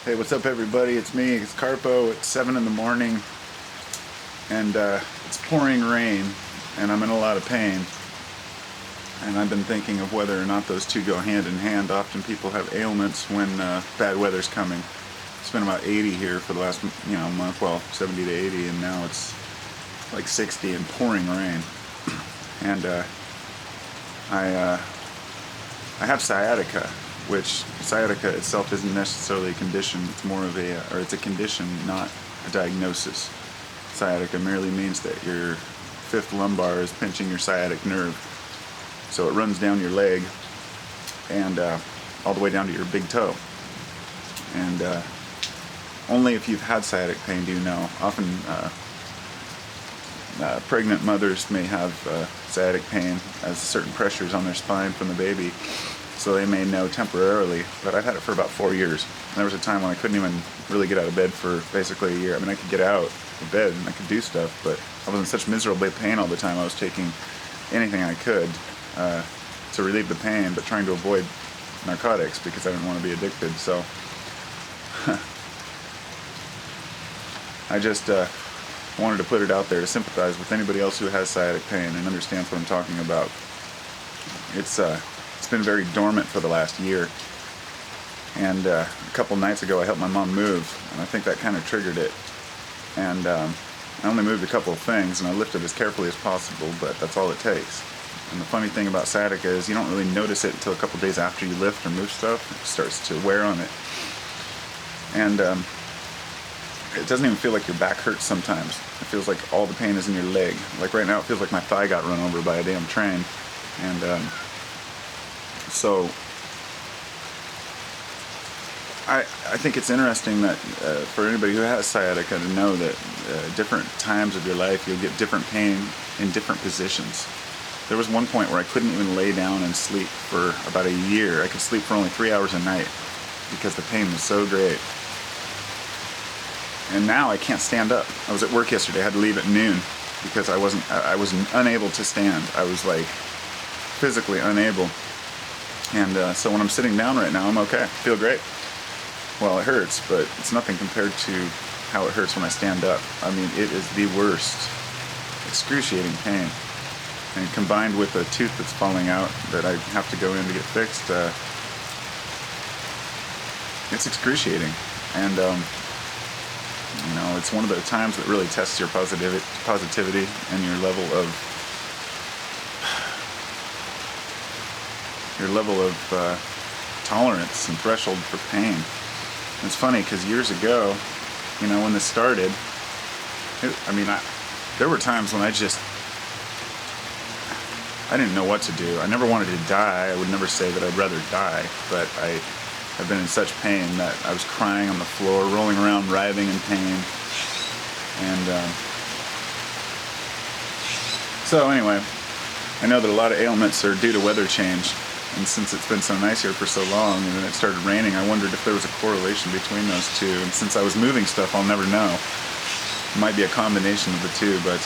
Hey, what's up everybody? It's me, it's Carpo. It's 7 in the morning and it's pouring rain and I'm in a lot of pain. And I've been thinking of whether or not those two go hand in hand. Often people have ailments when bad weather's coming. It's been about 80 here for the last month, well, 70 to 80, and now it's like 60 and pouring rain. And I have sciatica, which sciatica itself isn't necessarily a condition. It's more of it's a condition, not a diagnosis. Sciatica merely means that your fifth lumbar is pinching your sciatic nerve. So it runs down your leg and all the way down to your big toe. And only if you've had sciatic pain do you know. Often pregnant mothers may have sciatic pain as certain pressures on their spine from the baby. So they may know temporarily, but I've had it for about 4 years. And there was a time when I couldn't even really get out of bed for basically a year. I mean, I could get out of bed and I could do stuff, but I was in such miserable pain all the time. I was taking anything I could to relieve the pain, but trying to avoid narcotics because I didn't want to be addicted. So I just wanted to put it out there to sympathize with anybody else who has sciatic pain and understands what I'm talking about. It's been very dormant for the last year, and a couple nights ago I helped my mom move, and I think that kind of triggered it. And I only moved a couple of things, and I lifted as carefully as possible, but that's all it takes. And the funny thing about sciatica is you don't really notice it until a couple days after you lift or move stuff. It starts to wear on it, and it doesn't even feel like your back hurts sometimes. It feels like all the pain is in your leg. Like right now it feels like my thigh got run over by a damn train. And so I think it's interesting that for anybody who has sciatica to know that different times of your life you'll get different pain in different positions. There was one point where I couldn't even lay down and sleep for about a year. I could sleep for only 3 hours a night because the pain was so great. And now I can't stand up. I was at work yesterday. I had to leave at noon because I was unable to stand. I was like physically unable. And so when I'm sitting down right now, I'm okay. I feel great. Well, it hurts, but it's nothing compared to how it hurts when I stand up. I mean, it is the worst, excruciating pain. And combined with a tooth that's falling out that I have to go in to get fixed, it's excruciating. And it's one of the times that really tests your positivity and your level of tolerance and threshold for pain. And it's funny because years ago, when this started, there were times when I didn't know what to do. I never wanted to die. I would never say that I'd rather die, but I have been in such pain that I was crying on the floor, rolling around, writhing in pain. And so anyway, I know that a lot of ailments are due to weather change. And since it's been so nice here for so long, and then it started raining, I wondered if there was a correlation between those two. And since I was moving stuff, I'll never know. It might be a combination of the two, but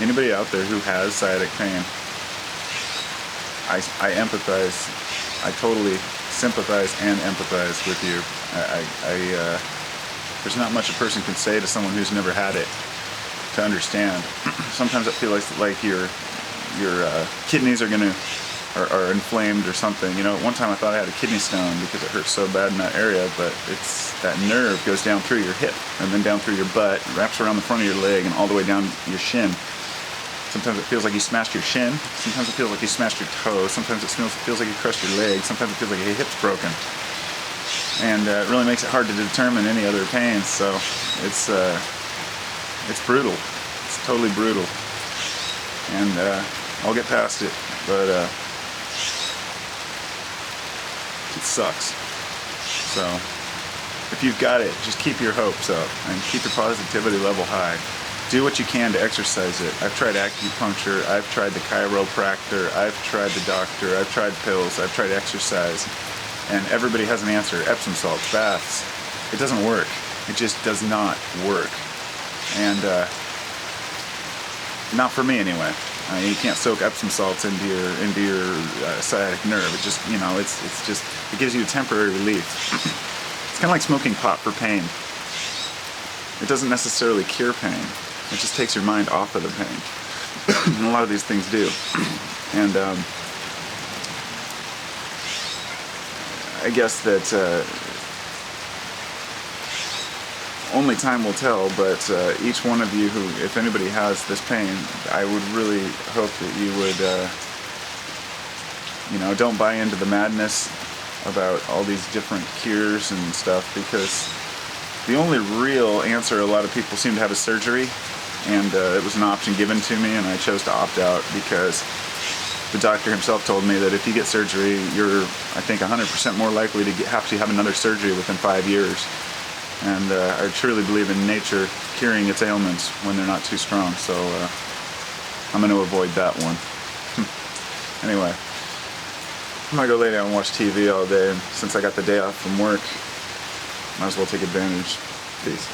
anybody out there who has sciatic pain, I empathize. I totally sympathize and empathize with you. There's not much a person can say to someone who's never had it to understand. Sometimes it feels like your kidneys are inflamed or something. One time I thought I had a kidney stone because it hurts so bad in that area, but it's that nerve goes down through your hip and then down through your butt, wraps around the front of your leg and all the way down your shin. Sometimes it feels like you smashed your shin. Sometimes it feels like you smashed your toe. Sometimes it feels like you crushed your leg. Sometimes it feels like your hip's broken. And it really makes it hard to determine any other pains. So it's brutal. It's totally brutal. And I'll get past it, but it sucks. So if you've got it, just keep your hopes up and keep your positivity level high. Do what you can to exercise it. I've tried acupuncture, I've tried the chiropractor, I've tried the doctor, I've tried pills, I've tried exercise, and everybody has an answer. Epsom salts, baths. It doesn't work. It just does not work. And not for me anyway. You can't soak Epsom salts into your sciatic nerve. It just, it gives you a temporary relief. It's kind of like smoking pot for pain. It doesn't necessarily cure pain. It just takes your mind off of the pain. And a lot of these things do. And I guess that only time will tell, but each one of you who, if anybody has this pain, I would really hope that you would, don't buy into the madness about all these different cures and stuff, because the only real answer a lot of people seem to have is surgery, and it was an option given to me, and I chose to opt out because the doctor himself told me that if you get surgery, you're, I think, 100% more likely to have to have another surgery within 5 years. And I truly believe in nature curing its ailments when they're not too strong, so I'm going to avoid that one. Anyway, I'm going to go lay down and watch TV all day, and since I got the day off from work, might as well take advantage. Peace.